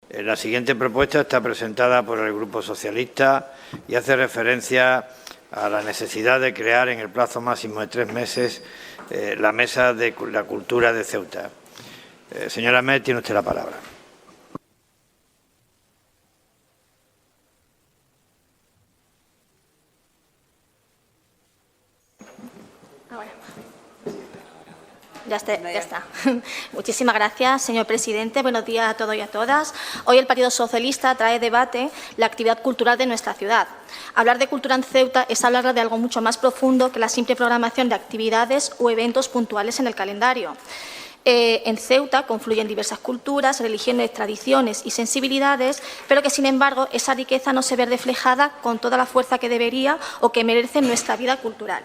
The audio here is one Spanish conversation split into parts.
La siguiente propuesta está presentada por el Grupo Socialista y hace referencia a la necesidad de crear en el plazo máximo de 3 meses la Mesa de la Cultura de Ceuta. Señora Met, tiene usted la palabra. Ya está. Muchísimas gracias, señor presidente. Buenos días a todos y a todas. Hoy el Partido Socialista trae a debate la actividad cultural de nuestra ciudad. Hablar de cultura en Ceuta es hablar de algo mucho más profundo que la simple programación de actividades o eventos puntuales en el calendario. En Ceuta confluyen diversas culturas, religiones, tradiciones y sensibilidades, pero que, sin embargo, esa riqueza no se ve reflejada con toda la fuerza que debería o que merece en nuestra vida cultural.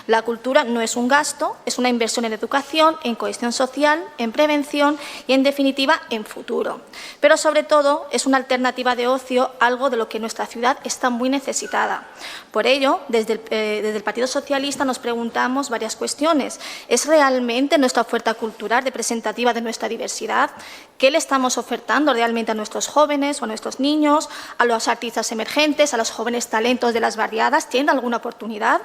La cultura no es un gasto, es una inversión en educación, en cohesión social, en prevención y, en definitiva, en futuro. Pero, sobre todo, es una alternativa de ocio, algo de lo que nuestra ciudad está muy necesitada. Por ello, desde el Partido Socialista nos preguntamos varias cuestiones. ¿Es realmente nuestra oferta cultural representativa de nuestra diversidad? ¿Qué le estamos ofertando realmente a nuestros jóvenes o a nuestros niños, a los artistas emergentes, a los jóvenes talentos de las barriadas? ¿Tienen alguna oportunidad?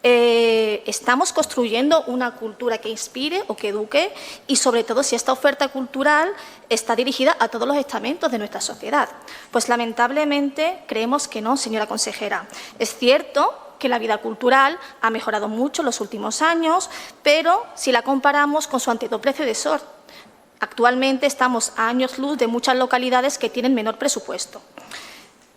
¿Estamos construyendo una cultura que inspire o que eduque? Y, sobre todo, si esta oferta cultural está dirigida a todos los estamentos de nuestra sociedad. Pues, lamentablemente, creemos que no, señora consejera. Es cierto que la vida cultural ha mejorado mucho en los últimos años, pero si la comparamos con su antiguo predecesor, actualmente estamos a años luz de muchas localidades que tienen menor presupuesto.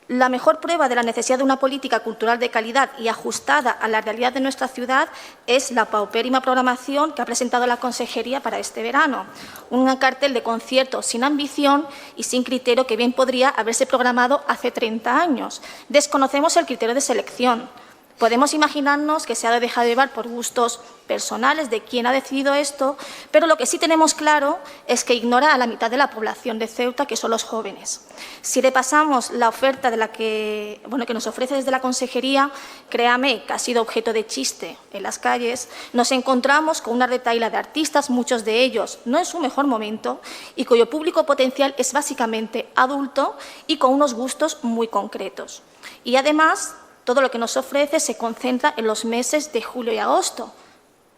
La mejor prueba de la necesidad de una política cultural de calidad y ajustada a la realidad de nuestra ciudad es la paupérrima programación que ha presentado la Consejería para este verano. Un cartel de conciertos sin ambición y sin criterio que bien podría haberse programado hace 30 años. Desconocemos el criterio de selección. Podemos imaginarnos que se ha dejado llevar por gustos personales de quien ha decidido esto, pero lo que sí tenemos claro es que ignora a la mitad de la población de Ceuta, que son los jóvenes. Si repasamos la oferta que nos ofrece desde la Consejería, créame que ha sido objeto de chiste en las calles, nos encontramos con una retahíla de artistas, muchos de ellos no en su mejor momento, y cuyo público potencial es básicamente adulto y con unos gustos muy concretos. Y además, todo lo que nos ofrece se concentra en los meses de julio y agosto.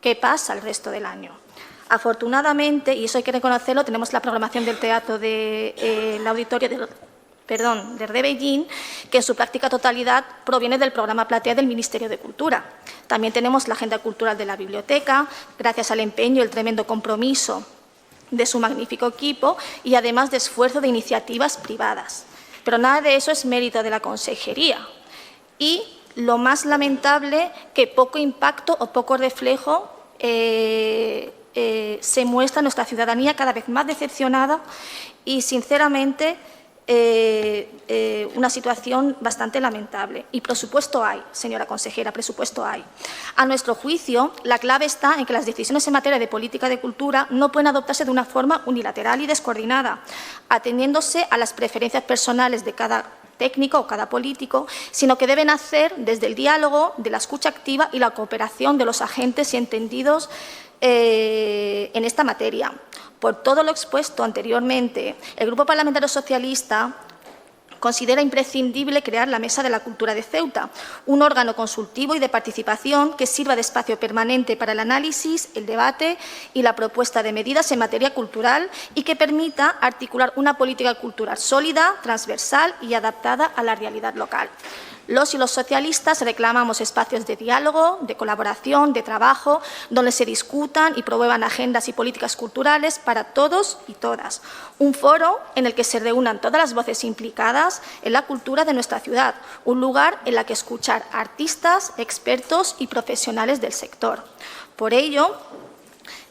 ¿Qué pasa el resto del año? Afortunadamente, y eso hay que reconocerlo, tenemos la programación del teatro del auditorio de Rebellín, que en su práctica totalidad proviene del programa Platea del Ministerio de Cultura. También tenemos la agenda cultural de la biblioteca, gracias al empeño y el tremendo compromiso de su magnífico equipo y además de esfuerzo de iniciativas privadas. Pero nada de eso es mérito de la Consejería. Y lo más lamentable, que poco impacto o poco reflejo se muestra en nuestra ciudadanía cada vez más decepcionada y, sinceramente, una situación bastante lamentable. Y presupuesto hay, señora consejera, presupuesto hay. A nuestro juicio, la clave está en que las decisiones en materia de política de cultura no pueden adoptarse de una forma unilateral y descoordinada, atendiéndose a las preferencias personales de cada técnico o cada político, sino que deben hacer desde el diálogo, de la escucha activa y la cooperación de los agentes y entendidos en esta materia. Por todo lo expuesto anteriormente, el Grupo Parlamentario Socialista considera imprescindible crear la Mesa de la Cultura de Ceuta, un órgano consultivo y de participación que sirva de espacio permanente para el análisis, el debate y la propuesta de medidas en materia cultural y que permita articular una política cultural sólida, transversal y adaptada a la realidad local. Los y los socialistas reclamamos espacios de diálogo, de colaboración, de trabajo, donde se discutan y promuevan agendas y políticas culturales para todos y todas. Un foro en el que se reúnan todas las voces implicadas en la cultura de nuestra ciudad, un lugar en el que escuchar a artistas, expertos y profesionales del sector. Por ello,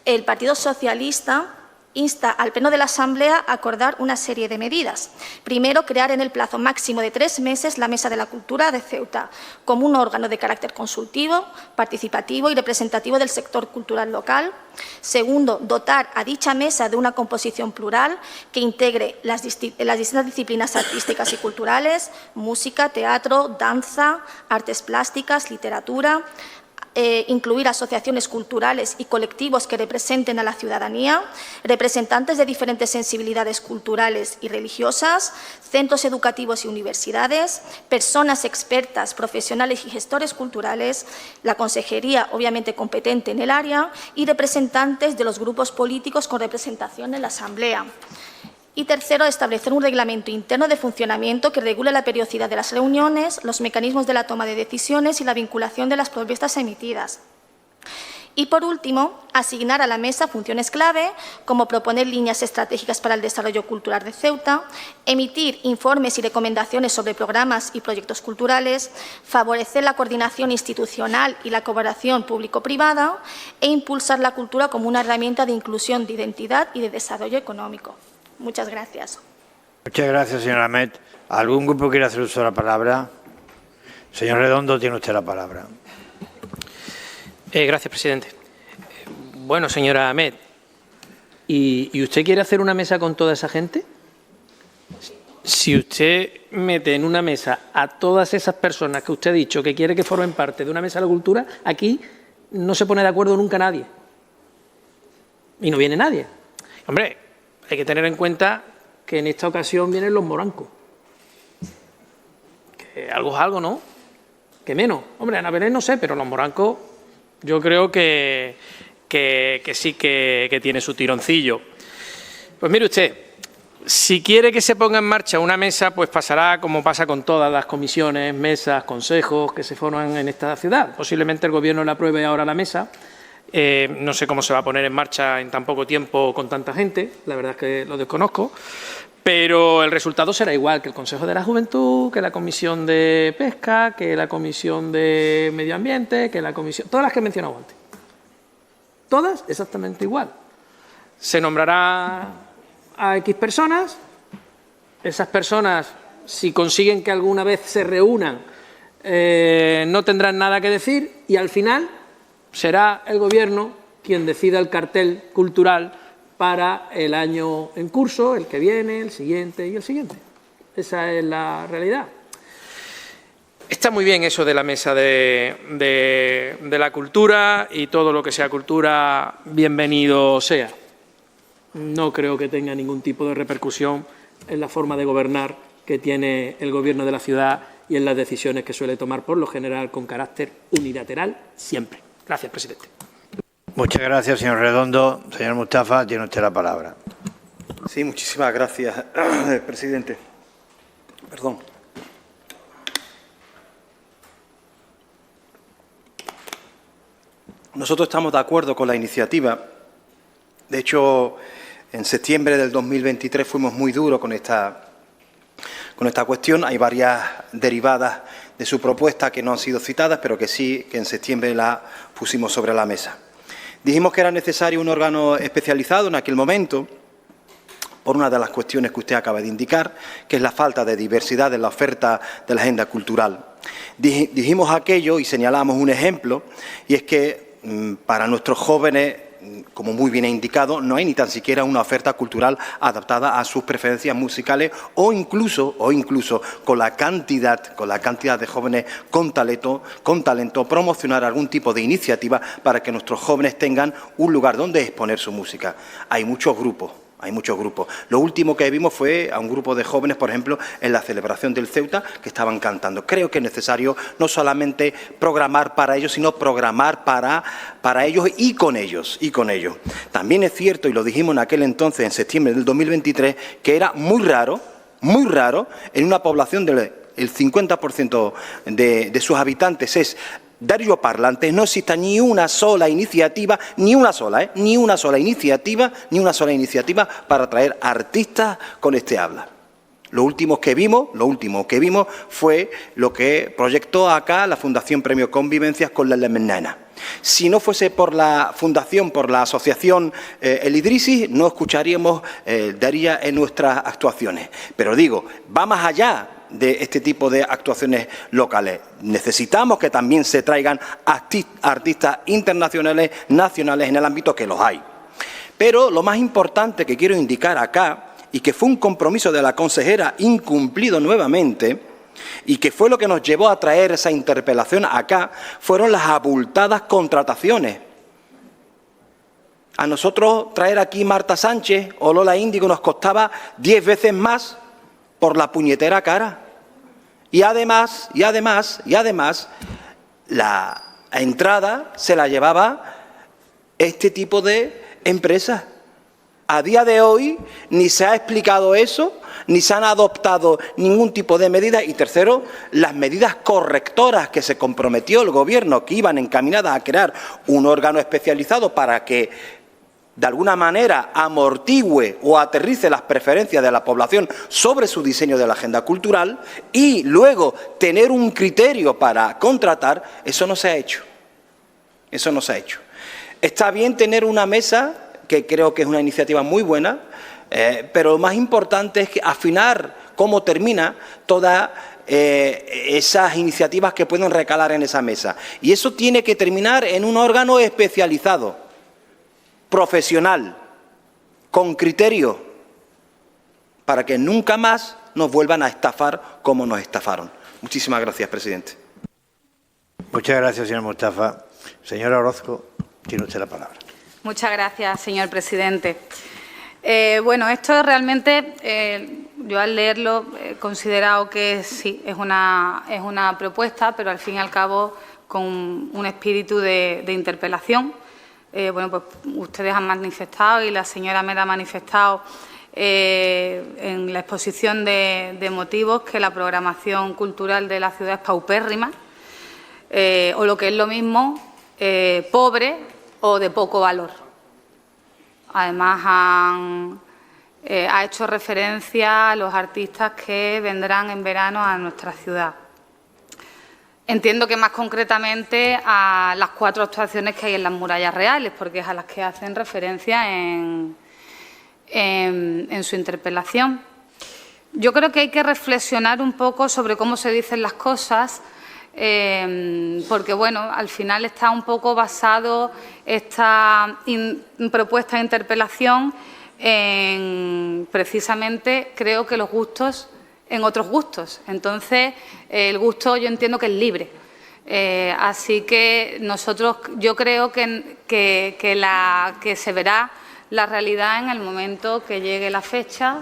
el Partido Socialista insta al Pleno de la Asamblea a acordar una serie de medidas. Primero, crear en el plazo máximo de 3 meses la Mesa de la Cultura de Ceuta, como un órgano de carácter consultivo, participativo y representativo del sector cultural local. Segundo, dotar a dicha mesa de una composición plural que integre las distintas disciplinas artísticas y culturales, música, teatro, danza, artes plásticas, literatura, incluir asociaciones culturales y colectivos que representen a la ciudadanía, representantes de diferentes sensibilidades culturales y religiosas, centros educativos y universidades, personas expertas, profesionales y gestores culturales, la consejería obviamente competente en el área y representantes de los grupos políticos con representación en la Asamblea. Y tercero, establecer un reglamento interno de funcionamiento que regule la periodicidad de las reuniones, los mecanismos de la toma de decisiones y la vinculación de las propuestas emitidas. Y, por último, asignar a la mesa funciones clave, como proponer líneas estratégicas para el desarrollo cultural de Ceuta, emitir informes y recomendaciones sobre programas y proyectos culturales, favorecer la coordinación institucional y la colaboración público-privada e impulsar la cultura como una herramienta de inclusión, de identidad y de desarrollo económico. Muchas gracias. Muchas gracias, señora Amet. ¿Algún grupo quiere hacer uso de la palabra? Señor Redondo, tiene usted la palabra. Gracias, presidente. Bueno, señora Amet, ¿y usted quiere hacer una mesa con toda esa gente? Si usted mete en una mesa a todas esas personas que usted ha dicho que quiere que formen parte de una mesa de la cultura, aquí no se pone de acuerdo nunca nadie. Y no viene nadie. Hombre, hay que tener en cuenta que en esta ocasión vienen los morancos. Que algo es algo, ¿no? Que menos. Hombre, Ana Belén no sé, pero los morancos yo creo que sí que tiene su tironcillo. Pues mire usted, si quiere que se ponga en marcha una mesa, pues pasará como pasa con todas las comisiones, mesas, consejos que se forman en esta ciudad. Posiblemente el Gobierno le apruebe ahora la mesa. No sé cómo se va a poner en marcha en tan poco tiempo con tanta gente, la verdad es que lo desconozco, pero el resultado será igual que el Consejo de la Juventud, que la Comisión de Pesca, que la Comisión de Medio Ambiente, que la Comisión... Todas las que he mencionado antes. Todas exactamente igual. Se nombrará a X personas, esas personas, si consiguen que alguna vez se reúnan, no tendrán nada que decir y al final será el Gobierno quien decida el cartel cultural para el año en curso, el que viene, el siguiente y el siguiente. Esa es la realidad. Está muy bien eso de la mesa de la cultura y todo lo que sea cultura, bienvenido sea. No creo que tenga ningún tipo de repercusión en la forma de gobernar que tiene el Gobierno de la ciudad y en las decisiones que suele tomar por lo general con carácter unilateral siempre. Gracias, presidente. Muchas gracias, señor Redondo. Señor Mustafa, tiene usted la palabra. Sí, muchísimas gracias, presidente. Perdón. Nosotros estamos de acuerdo con la iniciativa. De hecho, en septiembre del 2023 fuimos muy duros con esta cuestión. Hay varias derivadas de su propuesta que no han sido citadas, pero que sí, que en septiembre la pusimos sobre la mesa. Dijimos que era necesario un órgano especializado en aquel momento, por una de las cuestiones que usted acaba de indicar, que es la falta de diversidad en la oferta de la agenda cultural. Dijimos aquello y señalamos un ejemplo, y es que para nuestros jóvenes, como muy bien ha indicado, no hay ni tan siquiera una oferta cultural adaptada a sus preferencias musicales o incluso con la cantidad de jóvenes con talento, promocionar algún tipo de iniciativa para que nuestros jóvenes tengan un lugar donde exponer su música. Hay muchos grupos. Lo último que vimos fue a un grupo de jóvenes, por ejemplo, en la celebración del Ceuta, que estaban cantando. Creo que es necesario no solamente programar para ellos, sino programar para ellos y con ellos. También es cierto, y lo dijimos en aquel entonces, en septiembre del 2023, que era muy raro, en una población del 50% de sus habitantes es darioparlantes, no exista ni una sola iniciativa, ni una sola iniciativa para traer artistas con este habla. Lo último que vimos fue lo que proyectó acá la Fundación Premio Convivencias con la Lemnana. Si no fuese por la Fundación, por la Asociación El Idrisi, no escucharíamos Daría en nuestras actuaciones. Pero digo, va más allá de este tipo de actuaciones locales. Necesitamos que también se traigan artistas internacionales, nacionales en el ámbito que los hay. Pero lo más importante que quiero indicar acá, y que fue un compromiso de la consejera incumplido nuevamente, y que fue lo que nos llevó a traer esa interpelación acá, fueron las abultadas contrataciones. A nosotros traer aquí Marta Sánchez o Lola Índigo nos costaba 10 veces más por la puñetera cara. Y además, la entrada se la llevaba este tipo de empresas. A día de hoy ni se ha explicado eso, ni se han adoptado ningún tipo de medida. Y tercero, las medidas correctoras que se comprometió el Gobierno, que iban encaminadas a crear un órgano especializado para que de alguna manera amortigüe o aterrice las preferencias de la población sobre su diseño de la agenda cultural y luego tener un criterio para contratar, eso no se ha hecho. Eso no se ha hecho. Está bien tener una mesa, que creo que es una iniciativa muy buena, pero lo más importante es que afinar cómo termina todas esas iniciativas que pueden recalar en esa mesa. Y eso tiene que terminar en un órgano especializado, profesional, con criterio, para que nunca más nos vuelvan a estafar como nos estafaron. Muchísimas gracias, presidente. Muchas gracias, señor Mustafa. Señora Orozco, tiene usted la palabra. Muchas gracias, señor presidente. Bueno, esto realmente, yo al leerlo he considerado que sí, es una propuesta, pero al fin y al cabo con un espíritu de interpelación. Bueno, pues ustedes han manifestado y la señora Meda ha manifestado en la exposición de motivos que la programación cultural de la ciudad es paupérrima o lo que es lo mismo, pobre o de poco valor. Además, ha hecho referencia a los artistas que vendrán en verano a nuestra ciudad. Entiendo que más concretamente a las 4 actuaciones que hay en las murallas reales, porque es a las que hacen referencia en su interpelación. Yo creo que hay que reflexionar un poco sobre cómo se dicen las cosas, porque, bueno, al final está un poco basado esta propuesta de interpelación en, precisamente, creo que los gustos en otros gustos. Entonces, el gusto yo entiendo que es libre. Así que nosotros, yo creo que se verá la realidad en el momento que llegue la fecha,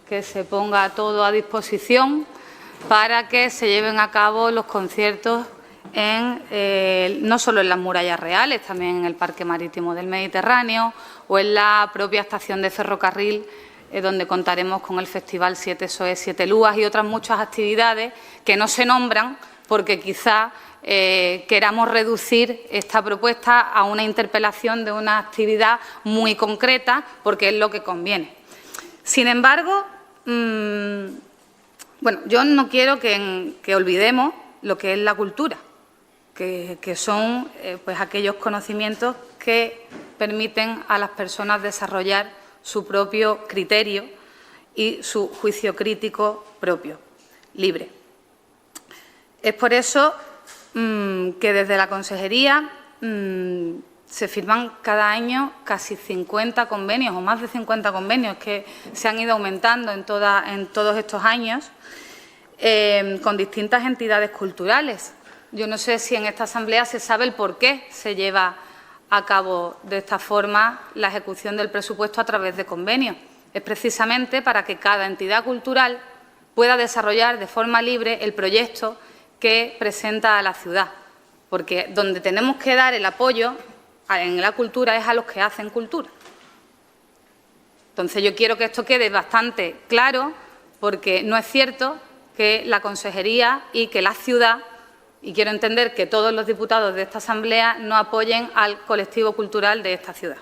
que se ponga todo a disposición para que se lleven a cabo los conciertos no solo en las murallas reales, también en el Parque Marítimo del Mediterráneo o en la propia estación de ferrocarril, donde contaremos con el Festival 7 Soes, 7 Lúas y otras muchas actividades que no se nombran porque quizá queramos reducir esta propuesta a una interpelación de una actividad muy concreta porque es lo que conviene. Sin embargo, bueno, yo no quiero que olvidemos lo que es la cultura, que son pues aquellos conocimientos que permiten a las personas desarrollar su propio criterio y su juicio crítico propio, libre. Es por eso que desde la Consejería se firman cada año casi 50 convenios o más de 50 convenios que se han ido aumentando en todos estos años con distintas entidades culturales. Yo no sé si en esta Asamblea se sabe el por qué se lleva a cabo de esta forma la ejecución del presupuesto a través de convenios. Es precisamente para que cada entidad cultural pueda desarrollar de forma libre el proyecto que presenta a la ciudad, porque donde tenemos que dar el apoyo en la cultura es a los que hacen cultura. Entonces, yo quiero que esto quede bastante claro, porque no es cierto que la Consejería y que la ciudad, y quiero entender que todos los diputados de esta Asamblea no apoyen al colectivo cultural de esta ciudad.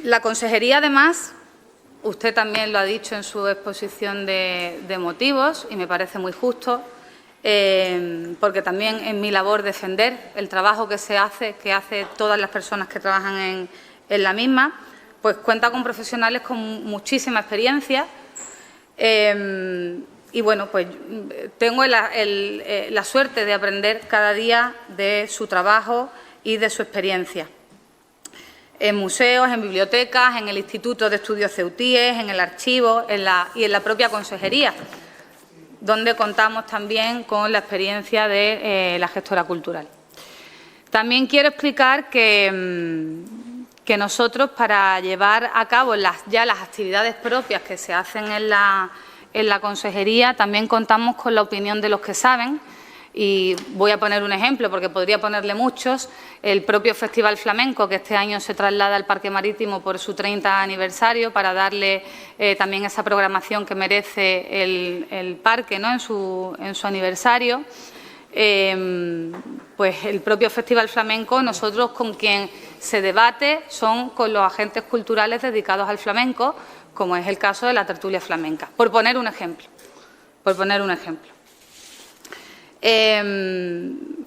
La Consejería, además, usted también lo ha dicho en su exposición de motivos, y me parece muy justo, porque también es mi labor defender el trabajo que hace todas las personas que trabajan en la misma, pues cuenta con profesionales con muchísima experiencia. Y bueno, pues tengo la suerte de aprender cada día de su trabajo y de su experiencia. En museos, en bibliotecas, en el Instituto de Estudios Ceutíes, en el archivo y en la propia Consejería. donde contamos también con la experiencia de la gestora cultural. También quiero explicar que nosotros, para llevar a cabo ya las actividades propias que se hacen en la consejería, también contamos con la opinión de los que saben. Y voy a poner un ejemplo, porque podría ponerle muchos. El propio Festival Flamenco, que este año se traslada al Parque Marítimo por su 30 aniversario, para darle también esa programación que merece el parque, ¿no?, en su aniversario. Pues el propio Festival Flamenco, nosotros con quien se debate son con los agentes culturales dedicados al flamenco, como es el caso de la tertulia flamenca, por poner un ejemplo.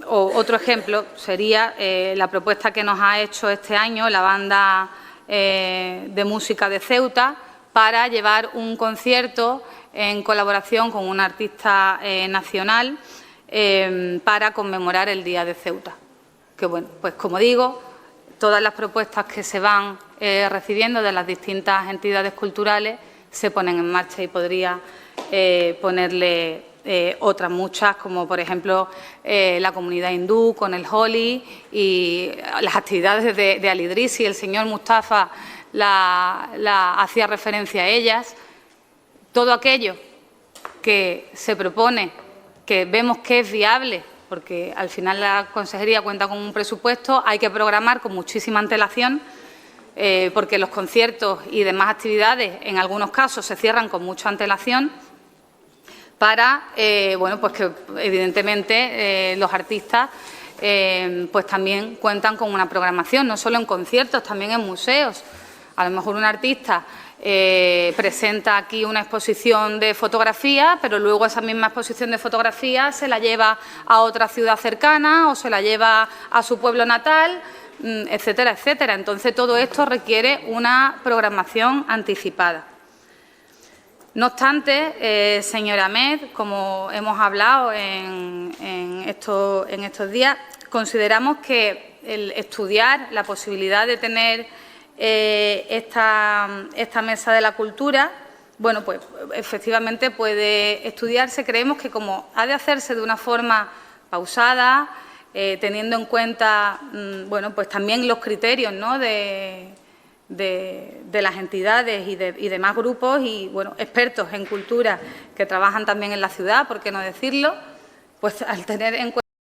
Otro ejemplo sería la propuesta que nos ha hecho este año la banda de música de Ceuta para llevar un concierto en colaboración con un artista nacional para conmemorar el Día de Ceuta. Que bueno, pues como digo, todas las propuestas que se van recibiendo de las distintas entidades culturales se ponen en marcha, y podría ponerle otras muchas, como por ejemplo la comunidad hindú con el Holi y las actividades de Al-Idrisi. El señor Mustafa hacía referencia a ellas. Todo aquello que se propone, que vemos que es viable, porque al final la consejería cuenta con un presupuesto, hay que programar con muchísima antelación, porque los conciertos y demás actividades en algunos casos se cierran con mucha antelación, para bueno, pues que evidentemente los artistas pues también cuentan con una programación, no solo en conciertos, también en museos. A lo mejor un artista presenta aquí una exposición de fotografía, pero luego esa misma exposición de fotografía se la lleva a otra ciudad cercana o se la lleva a su pueblo natal, etcétera, etcétera. Entonces, todo esto requiere una programación anticipada. No obstante, señora Ahmed, como hemos hablado en estos días, consideramos que el estudiar la posibilidad de tener esta mesa de la cultura, bueno, pues efectivamente puede estudiarse. Creemos que, como ha de hacerse de una forma pausada, teniendo en cuenta bueno, pues también los criterios, ¿no?, de las entidades y demás grupos y bueno, expertos en cultura que trabajan también en la ciudad, ¿por qué no decirlo? Pues al tener en cuenta